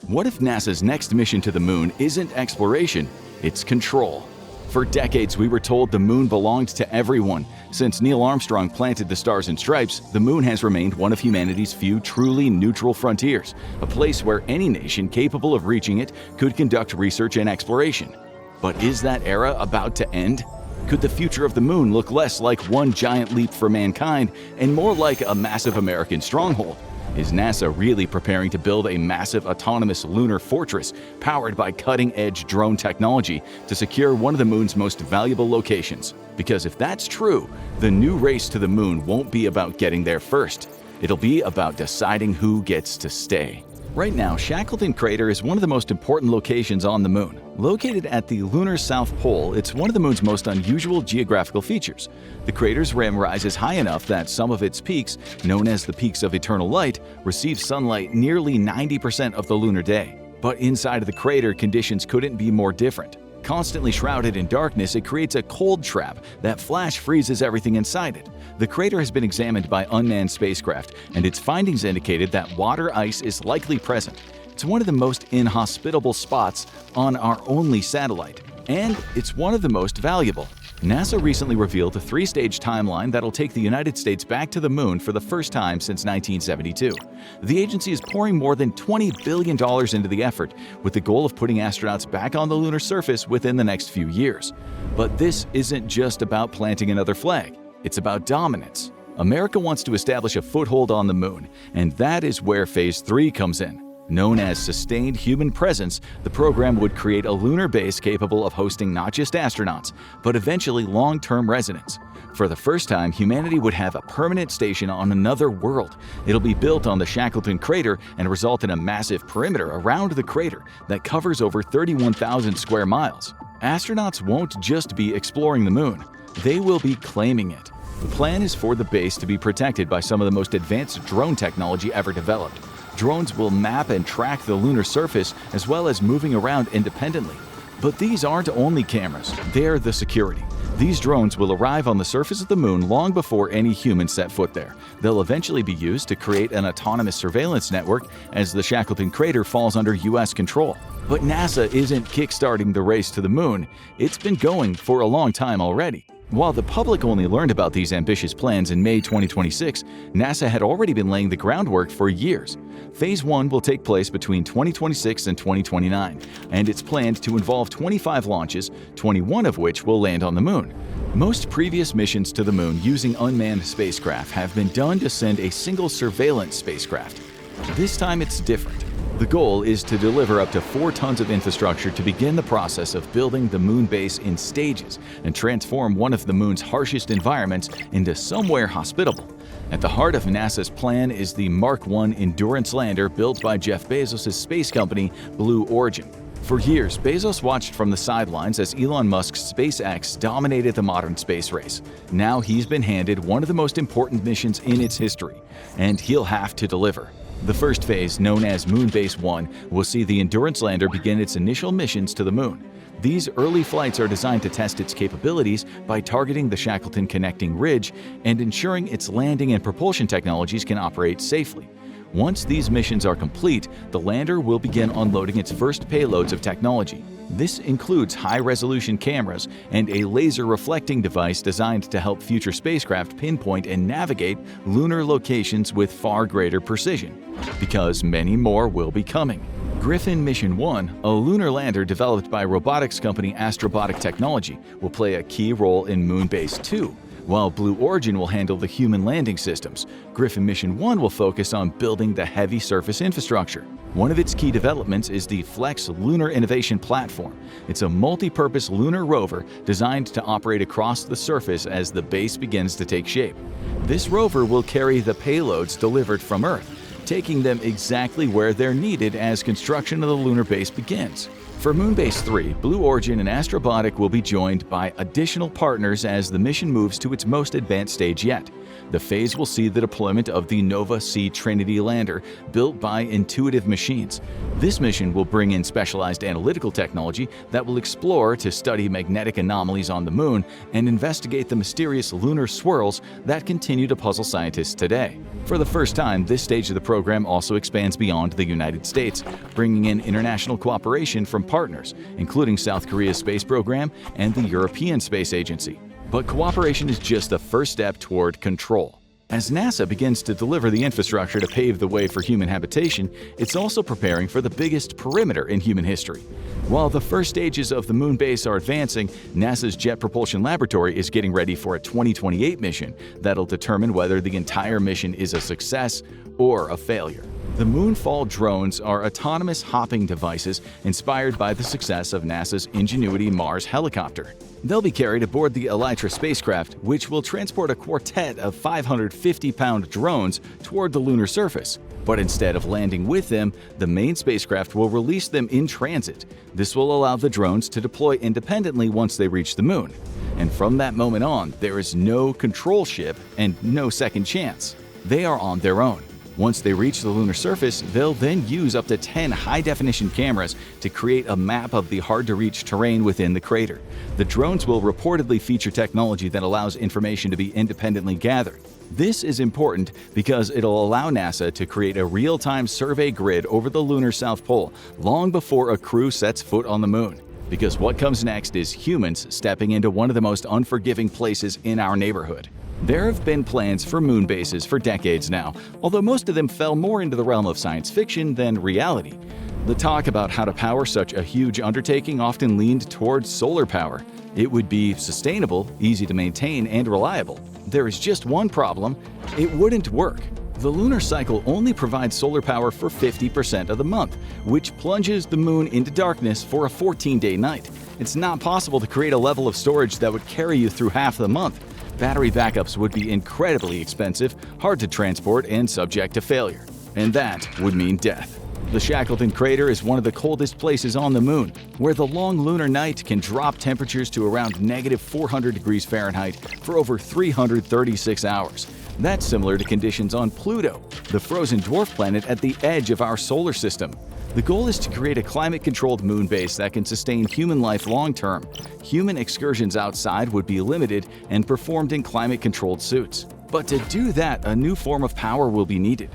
What if NASA's next mission to the moon isn't exploration, it's control? For decades, we were told the moon belonged to everyone. Since Neil Armstrong planted the Stars and Stripes, the moon has remained one of humanity's few truly neutral frontiers, a place where any nation capable of reaching it could conduct research and exploration. But is that era about to end? Could the future of the moon look less like one giant leap for mankind and more like a massive American stronghold? Is NASA really preparing to build a massive autonomous lunar fortress powered by cutting-edge drone technology to secure one of the moon's most valuable locations? Because if that's true, the new race to the moon won't be about getting there first. It'll be about deciding who gets to stay. Right now, Shackleton Crater is one of the most important locations on the moon. Located at the lunar south pole, it's one of the moon's most unusual geographical features. The crater's rim rises high enough that some of its peaks, known as the peaks of eternal light, receive sunlight nearly 90% of the lunar day. But inside of the crater, conditions couldn't be more different. Constantly shrouded in darkness, it creates a cold trap that flash freezes everything inside it. The crater has been examined by unmanned spacecraft, and its findings indicated that water ice is likely present. It's one of the most inhospitable spots on our only satellite, and it's one of the most valuable. NASA recently revealed a three-stage timeline that'll take the United States back to the moon for the first time since 1972. The agency is pouring more than $20 billion into the effort, with the goal of putting astronauts back on the lunar surface within the next few years. But this isn't just about planting another flag. It's about dominance. America wants to establish a foothold on the moon, and that is where Phase 3 comes in. Known as Sustained Human Presence, the program would create a lunar base capable of hosting not just astronauts, but eventually long-term residents. For the first time, humanity would have a permanent station on another world. It'll be built on the Shackleton Crater and result in a massive perimeter around the crater that covers over 31,000 square miles. Astronauts won't just be exploring the moon, they will be claiming it. The plan is for the base to be protected by some of the most advanced drone technology ever developed. Drones will map and track the lunar surface as well as moving around independently. But these aren't only cameras, they're the security. These drones will arrive on the surface of the moon long before any humans set foot there. They'll eventually be used to create an autonomous surveillance network as the Shackleton Crater falls under US control. But NASA isn't kickstarting the race to the moon, it's been going for a long time already. While the public only learned about these ambitious plans in May 2026, NASA had already been laying the groundwork for years. Phase 1 will take place between 2026 and 2029, and it's planned to involve 25 launches, 21 of which will land on the moon. Most previous missions to the moon using unmanned spacecraft have been done to send a single surveillance spacecraft. This time it's different. The goal is to deliver up to 4 tons of infrastructure to begin the process of building the moon base in stages and transform one of the moon's harshest environments into somewhere hospitable. At the heart of NASA's plan is the Mark 1 Endurance lander built by Jeff Bezos' space company, Blue Origin. For years, Bezos watched from the sidelines as Elon Musk's SpaceX dominated the modern space race. Now he's been handed one of the most important missions in its history, and he'll have to deliver. The first phase, known as Moonbase 1, will see the Endurance lander begin its initial missions to the moon. These early flights are designed to test its capabilities by targeting the Shackleton connecting ridge and ensuring its landing and propulsion technologies can operate safely. Once these missions are complete, the lander will begin unloading its first payloads of technology. This includes high-resolution cameras and a laser reflecting device designed to help future spacecraft pinpoint and navigate lunar locations with far greater precision, because many more will be coming. Griffin Mission 1, a lunar lander developed by robotics company Astrobotic Technology, will play a key role in Moonbase 2. While Blue Origin will handle the human landing systems, Griffin Mission 1 will focus on building the heavy surface infrastructure. One of its key developments is the Flex Lunar Innovation Platform. It's a multi-purpose lunar rover designed to operate across the surface as the base begins to take shape. This rover will carry the payloads delivered from Earth, taking them exactly where they're needed as construction of the lunar base begins. For Moonbase 3, Blue Origin and Astrobotic will be joined by additional partners as the mission moves to its most advanced stage yet. The phase will see the deployment of the Nova-C Trinity lander, built by Intuitive Machines. This mission will bring in specialized analytical technology that will explore to study magnetic anomalies on the Moon and investigate the mysterious lunar swirls that continue to puzzle scientists today. For the first time, this stage of the program also expands beyond the United States, bringing in international cooperation from partners, including South Korea's space program and the European Space Agency. But cooperation is just the first step toward control. As NASA begins to deliver the infrastructure to pave the way for human habitation, it's also preparing for the biggest perimeter in human history. While the first stages of the Moon base are advancing, NASA's Jet Propulsion Laboratory is getting ready for a 2028 mission that'll determine whether the entire mission is a success or a failure. The Moonfall drones are autonomous hopping devices inspired by the success of NASA's Ingenuity Mars helicopter. They'll be carried aboard the Elytra spacecraft, which will transport a quartet of 550-pound drones toward the lunar surface. But instead of landing with them, the main spacecraft will release them in transit. This will allow the drones to deploy independently once they reach the Moon. And from that moment on, there is no control ship and no second chance. They are on their own. Once they reach the lunar surface, they'll then use up to 10 high-definition cameras to create a map of the hard-to-reach terrain within the crater. The drones will reportedly feature technology that allows information to be independently gathered. This is important because it'll allow NASA to create a real-time survey grid over the lunar South Pole long before a crew sets foot on the Moon. Because what comes next is humans stepping into one of the most unforgiving places in our neighborhood. There have been plans for moon bases for decades now, although most of them fell more into the realm of science fiction than reality. The talk about how to power such a huge undertaking often leaned towards solar power. It would be sustainable, easy to maintain, and reliable. There is just one problem: it wouldn't work. The lunar cycle only provides solar power for 50% of the month, which plunges the Moon into darkness for a 14-day night. It's not possible to create a level of storage that would carry you through half the month. Battery backups would be incredibly expensive, hard to transport, and subject to failure. And that would mean death. The Shackleton Crater is one of the coldest places on the Moon, where the long lunar night can drop temperatures to around -400 degrees Fahrenheit for over 336 hours. That's similar to conditions on Pluto, the frozen dwarf planet at the edge of our solar system. The goal is to create a climate-controlled moon base that can sustain human life long-term. Human excursions outside would be limited and performed in climate-controlled suits. But to do that, a new form of power will be needed.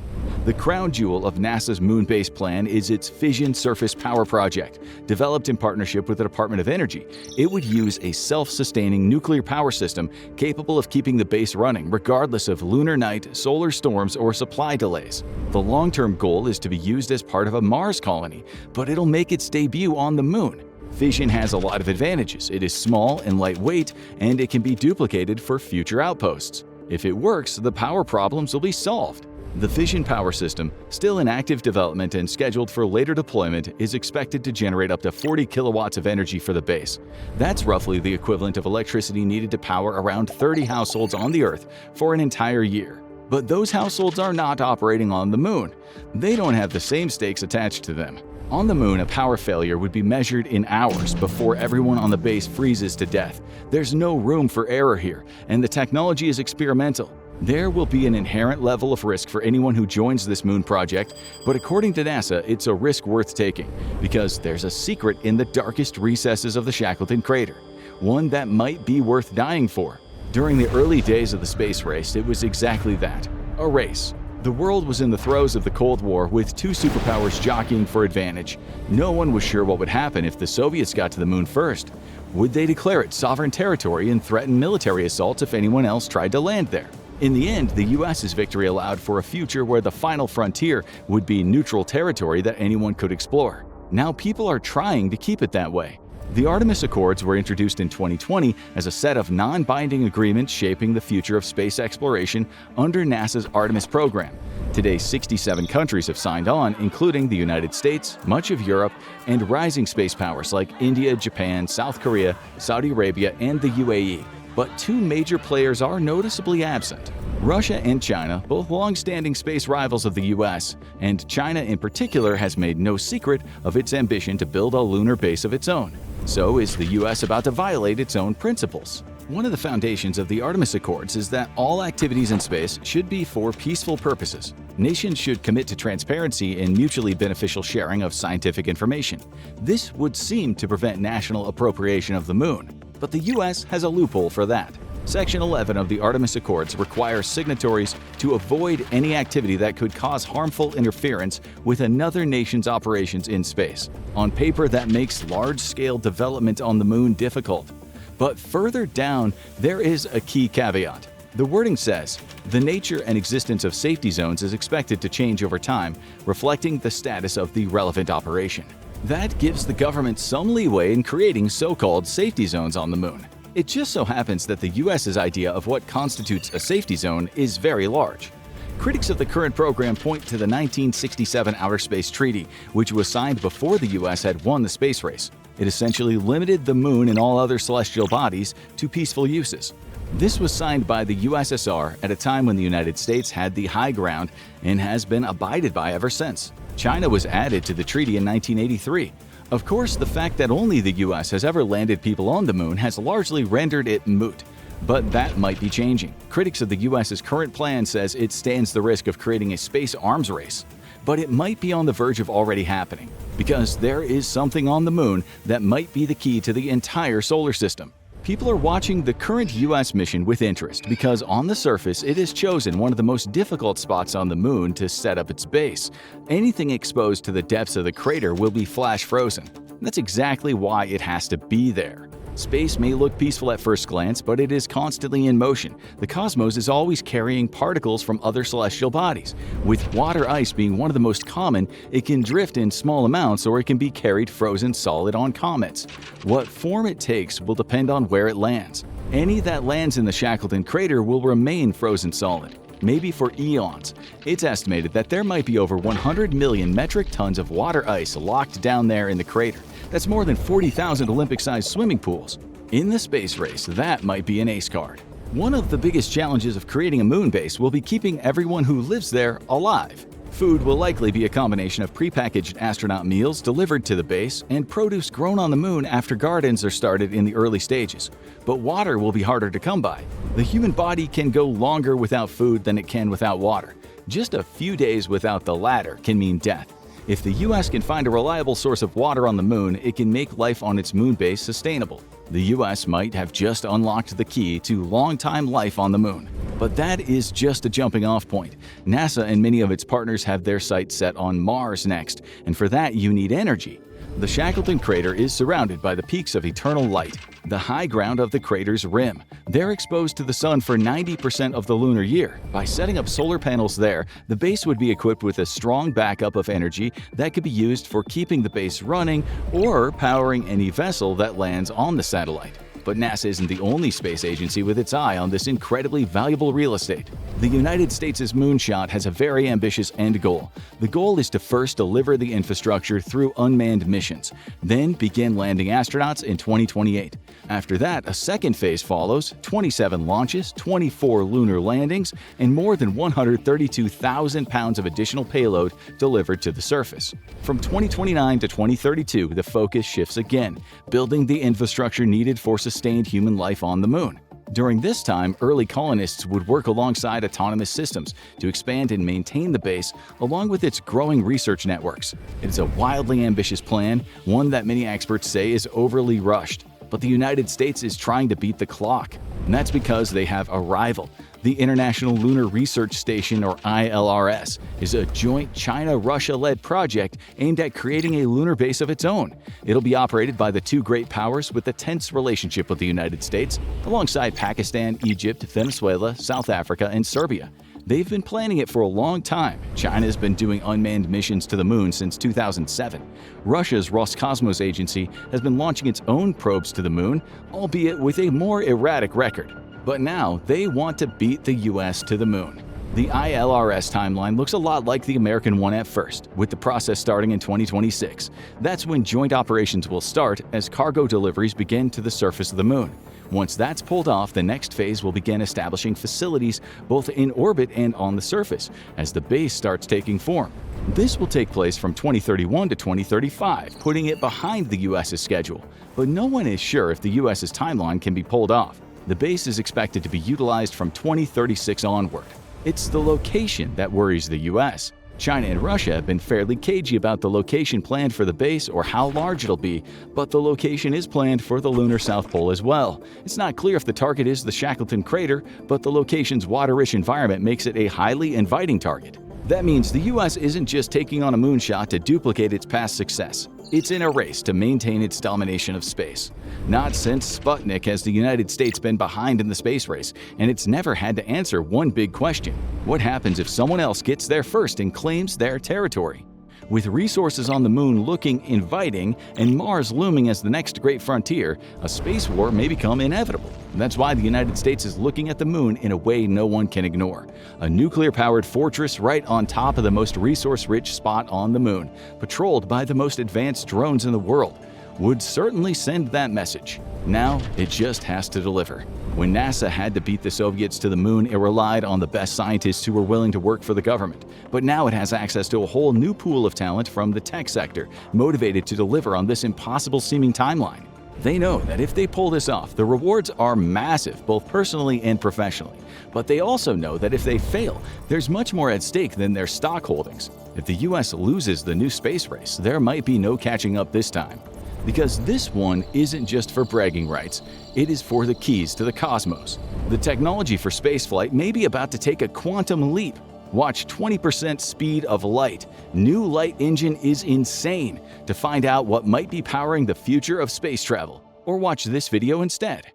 The crown jewel of NASA's moon base plan is its Fission Surface Power Project. Developed in partnership with the Department of Energy, it would use a self-sustaining nuclear power system capable of keeping the base running regardless of lunar night, solar storms, or supply delays. The long-term goal is to be used as part of a Mars colony, but it'll make its debut on the Moon. Fission has a lot of advantages. It is small and lightweight, and it can be duplicated for future outposts. If it works, the power problems will be solved. The fission power system, still in active development and scheduled for later deployment, is expected to generate up to 40 kilowatts of energy for the base. That's roughly the equivalent of electricity needed to power around 30 households on the Earth for an entire year. But those households are not operating on the Moon. They don't have the same stakes attached to them. On the Moon, a power failure would be measured in hours before everyone on the base freezes to death. There's no room for error here, and the technology is experimental. There will be an inherent level of risk for anyone who joins this Moon project, but according to NASA, it's a risk worth taking because there's a secret in the darkest recesses of the Shackleton Crater, one that might be worth dying for. During the early days of the space race, it was exactly that, a race. The world was in the throes of the Cold War, with two superpowers jockeying for advantage. No one was sure what would happen if the Soviets got to the Moon first. Would they declare it sovereign territory and threaten military assaults if anyone else tried to land there? In the end, the US's victory allowed for a future where the final frontier would be neutral territory that anyone could explore. Now people are trying to keep it that way. The Artemis Accords were introduced in 2020 as a set of non-binding agreements shaping the future of space exploration under NASA's Artemis program. Today, 67 countries have signed on, including the United States, much of Europe, and rising space powers like India, Japan, South Korea, Saudi Arabia, and the UAE. But two major players are noticeably absent: Russia and China, both long-standing space rivals of the US, and China in particular has made no secret of its ambition to build a lunar base of its own. So is the US about to violate its own principles? One of the foundations of the Artemis Accords is that all activities in space should be for peaceful purposes. Nations should commit to transparency and mutually beneficial sharing of scientific information. This would seem to prevent national appropriation of the Moon, but the U.S. has a loophole for that. Section 11 of the Artemis Accords requires signatories to avoid any activity that could cause harmful interference with another nation's operations in space. On paper, that makes large-scale development on the Moon difficult. But further down, there is a key caveat. The wording says, the nature and existence of safety zones is expected to change over time, reflecting the status of the relevant operation. That gives the government some leeway in creating so-called safety zones on the Moon. It just so happens that the U.S.'s idea of what constitutes a safety zone is very large. Critics of the current program point to the 1967 Outer Space Treaty, which was signed before the U.S. had won the space race. It essentially limited the Moon and all other celestial bodies to peaceful uses. This was signed by the USSR at a time when the United States had the high ground and has been abided by ever since. China was added to the treaty in 1983. Of course, the fact that only the U.S. has ever landed people on the Moon has largely rendered it moot. But that might be changing. Critics of the U.S.'s current plan says it stands the risk of creating a space arms race. But it might be on the verge of already happening, because there is something on the Moon that might be the key to the entire solar system. People are watching the current U.S. mission with interest because on the surface it has chosen one of the most difficult spots on the Moon to set up its base. Anything exposed to the depths of the crater will be flash frozen. That's exactly why it has to be there. Space may look peaceful at first glance, but it is constantly in motion. The cosmos is always carrying particles from other celestial bodies. With water ice being one of the most common, it can drift in small amounts or it can be carried frozen solid on comets. What form it takes will depend on where it lands. Any that lands in the Shackleton Crater will remain frozen solid, maybe for eons. It's estimated that there might be over 100 million metric tons of water ice locked down there in the crater. That's more than 40,000 Olympic-sized swimming pools. In the space race, that might be an ace card. One of the biggest challenges of creating a moon base will be keeping everyone who lives there alive. Food will likely be a combination of prepackaged astronaut meals delivered to the base and produce grown on the Moon after gardens are started in the early stages. But water will be harder to come by. The human body can go longer without food than it can without water. Just a few days without the latter can mean death. If the U.S. can find a reliable source of water on the Moon, it can make life on its moon base sustainable. The U.S. might have just unlocked the key to long-time life on the Moon. But that is just a jumping-off point. NASA and many of its partners have their sights set on Mars next, and for that you need energy. The Shackleton Crater is surrounded by the peaks of eternal light, the high ground of the crater's rim. They're exposed to the sun for 90% of the lunar year. By setting up solar panels there, the base would be equipped with a strong backup of energy that could be used for keeping the base running or powering any vessel that lands on the satellite. But NASA isn't the only space agency with its eye on this incredibly valuable real estate. The United States' moonshot has a very ambitious end goal. The goal is to first deliver the infrastructure through unmanned missions, then begin landing astronauts in 2028. After that, a second phase follows, 27 launches, 24 lunar landings, and more than 132,000 pounds of additional payload delivered to the surface. From 2029 to 2032, the focus shifts again, building the infrastructure needed for sustained human life on the Moon. During this time, early colonists would work alongside autonomous systems to expand and maintain the base, along with its growing research networks. It's a wildly ambitious plan, one that many experts say is overly rushed. But the United States is trying to beat the clock, and that's because they have a rival. The International Lunar Research Station, or ILRS, is a joint China-Russia-led project aimed at creating a lunar base of its own. It'll be operated by the two great powers with a tense relationship with the United States, alongside Pakistan, Egypt, Venezuela, South Africa, and Serbia. They've been planning it for a long time. China's been doing unmanned missions to the Moon since 2007. Russia's Roscosmos agency has been launching its own probes to the Moon, albeit with a more erratic record. But now they want to beat the US to the Moon. The ILRS timeline looks a lot like the American one at first, with the process starting in 2026. That's when joint operations will start as cargo deliveries begin to the surface of the Moon. Once that's pulled off, the next phase will begin establishing facilities both in orbit and on the surface, as the base starts taking form. This will take place from 2031 to 2035, putting it behind the US's schedule. But no one is sure if the US's timeline can be pulled off. The base is expected to be utilized from 2036 onward. It's the location that worries the US. China and Russia have been fairly cagey about the location planned for the base or how large it'll be, but the location is planned for the lunar South Pole as well. It's not clear if the target is the Shackleton Crater, but the location's water-rich environment makes it a highly inviting target. That means the US isn't just taking on a moonshot to duplicate its past success. It's in a race to maintain its domination of space. Not since Sputnik has the United States been behind in the space race, and it's never had to answer one big question: what happens if someone else gets there first and claims their territory? With resources on the moon looking inviting and Mars looming as the next great frontier, a space war may become inevitable. That's why the United States is looking at the moon in a way no one can ignore. A nuclear-powered fortress right on top of the most resource-rich spot on the moon, patrolled by the most advanced drones in the world, would certainly send that message. Now, it just has to deliver. When NASA had to beat the Soviets to the moon, it relied on the best scientists who were willing to work for the government. But now it has access to a whole new pool of talent from the tech sector, motivated to deliver on this impossible-seeming timeline. They know that if they pull this off, the rewards are massive, both personally and professionally. But they also know that if they fail, there's much more at stake than their stock holdings. If the US loses the new space race, there might be no catching up this time. Because this one isn't just for bragging rights, it is for the keys to the cosmos. The technology for spaceflight may be about to take a quantum leap. Watch 20% speed of light. New light engine is insane. To find out what might be powering the future of space travel, or watch this video instead.